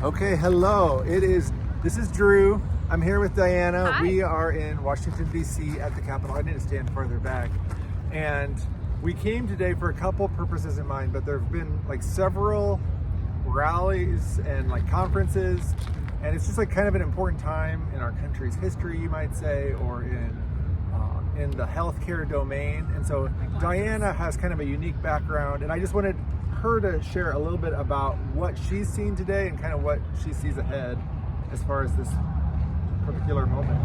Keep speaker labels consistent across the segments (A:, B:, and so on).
A: Okay, hello. This is Drew. I'm here with Diana.
B: Hi.
A: We are in Washington, D.C. at the Capitol. I need to stand further back. And we came today for a couple purposes in mind, but there have been like several rallies and like conferences, and it's just like kind of an important time in our country's history, you might say, or in the healthcare domain. And so Diana has kind of a unique background, and I just wanted her to share a little bit about what she's seen today and kind of what she sees ahead as far as this particular moment.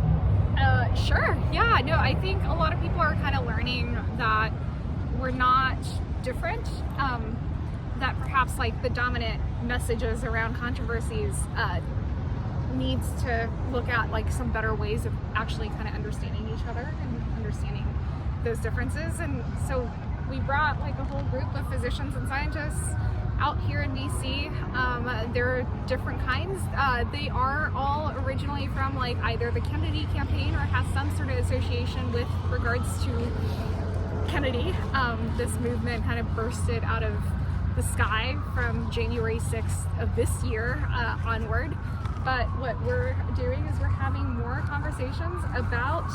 B: Sure. Yeah, no, I think a lot of people are kind of learning that we're not different, that perhaps like the dominant messages around controversies needs to look at like some better ways of actually kind of understanding each other and understanding those differences. And so we brought like a whole group of physicians and scientists out here in DC. There are different kinds. They are all originally from like either the Kennedy campaign or has some sort of association with regards to Kennedy. This movement kind of bursted out of the sky from January 6th of this year onward. But what we're doing is we're having more conversations about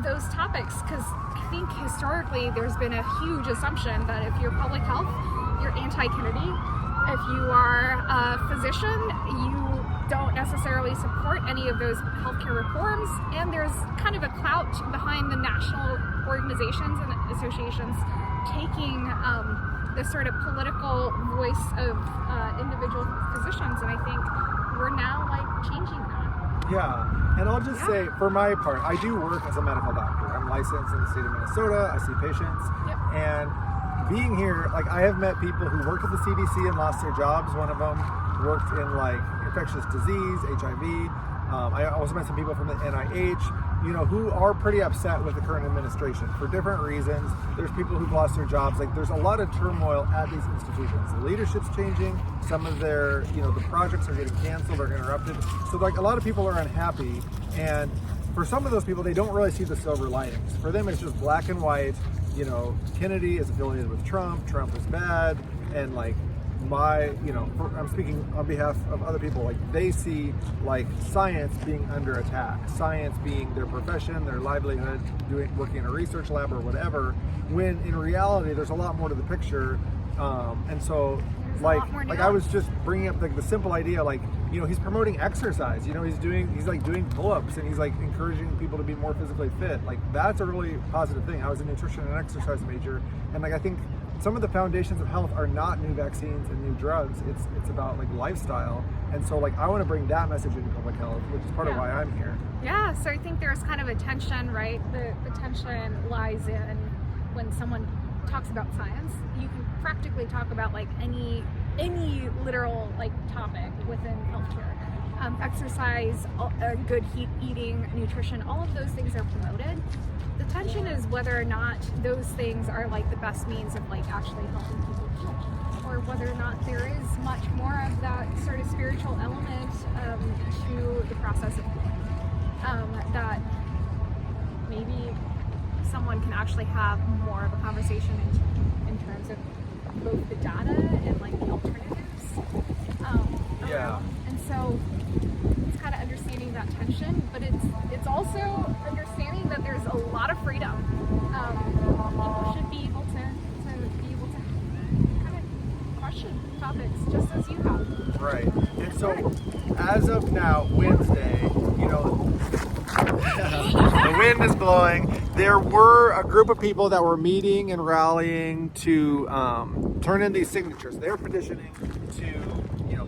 B: those topics, because I think historically there's been a huge assumption that if you're public health, you're anti-Kennedy. If you are a physician, you don't necessarily support any of those healthcare reforms, and there's kind of a clout behind the national organizations and associations taking this sort of political voice of individual physicians, and I think we're now like changing that.
A: Yeah, and I'll just say, for my part, I do work as a medical doctor. I'm licensed in the state of Minnesota. I see patients.
B: Yep.
A: And being here, like I have met people who worked at the CDC and lost their jobs. One of them worked in like infectious disease, HIV. I also met some people from the NIH, who are pretty upset with the current administration for different reasons. There's people who've lost their jobs. Like there's a lot of turmoil at these institutions. The leadership's changing. Some of their, the projects are getting canceled or interrupted. So like a lot of people are unhappy. And for some of those people, they don't really see the silver linings. For them, it's just black and white. Kennedy is affiliated with Trump. Trump is bad. And like, I'm speaking on behalf of other people, like they see like science being under attack, science being their profession, their livelihood, working in a research lab or whatever, when in reality there's a lot more to the picture. And so like I was just bringing up like the simple idea, like, he's promoting exercise, he's doing pull-ups, and he's like encouraging people to be more physically fit. Like that's a really positive thing. I was a nutrition and exercise major, and like I think some of the foundations of health are not new vaccines and new drugs. It's about like lifestyle. And so like I want to bring that message into public health, which is part of why I'm here.
B: Yeah, so I think there's kind of a tension, right? The tension lies in when someone talks about science, you can practically talk about like any literal like topic within healthcare. Exercise, good eating, nutrition, all of those things are promoted. The tension is whether or not those things are like the best means of like actually helping people heal, or whether or not there is much more of that sort of spiritual element to the process of healing. That maybe someone can actually have more of a conversation in terms of both the data and like the alternatives. And so it's kind of understanding that tension, but it's also understanding that there's a lot of freedom. People should be able to kind of question topics just as you have.
A: Right. And so as of now, Wednesday, the wind is blowing. There were a group of people that were meeting and rallying to turn in these signatures. They're petitioning to,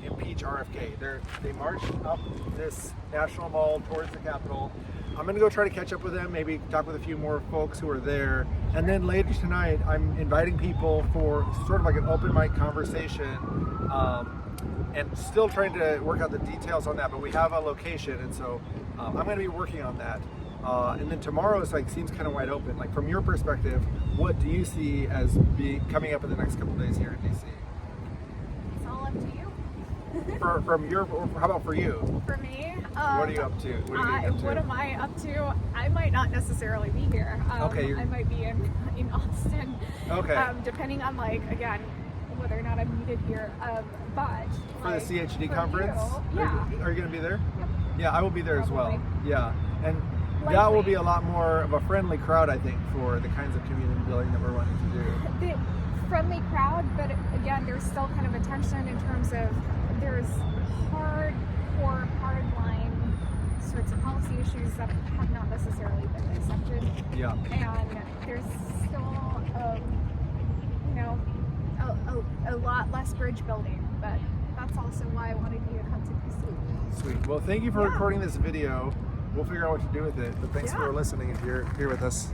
A: impeach RFK. They marched up this National Mall towards the Capitol. I'm going to go try to catch up with them, maybe talk with a few more folks who are there. And then later tonight, I'm inviting people for sort of like an open mic conversation, and still trying to work out the details on that. But we have a location, and so I'm going to be working on that. And then tomorrow is seems kind of wide open. Like from your perspective, what do you see as coming up in the next couple of days here in DC?
B: It's all up to you.
A: How about for you?
B: For me,
A: what are you up to?
B: What am I up to? I might not necessarily be here.
A: Okay,
B: I might be in Austin.
A: Okay.
B: Depending on again, whether or not I'm needed here. But
A: For
B: like,
A: the CHD
B: for
A: conference?
B: you, yeah.
A: Are you going to be there?
B: Yep.
A: Yeah, I will be there as well.
B: Probably.
A: Yeah. And that will
B: Likely.
A: be a lot more of a friendly crowd, I think, for the kinds of community building that we're wanting to do.
B: The friendly crowd, but again, there's still kind of a tension in terms of there's hardcore, hardline sorts of policy issues that have not necessarily been accepted,
A: Yeah.
B: and there's still, you know, a lot less bridge building. But that's also why I wanted you to come to PC.
A: Sweet. Well, thank you for
B: Yeah.
A: recording this video. We'll figure out what to do with it. But thanks
B: Yeah.
A: for listening if you're here with us.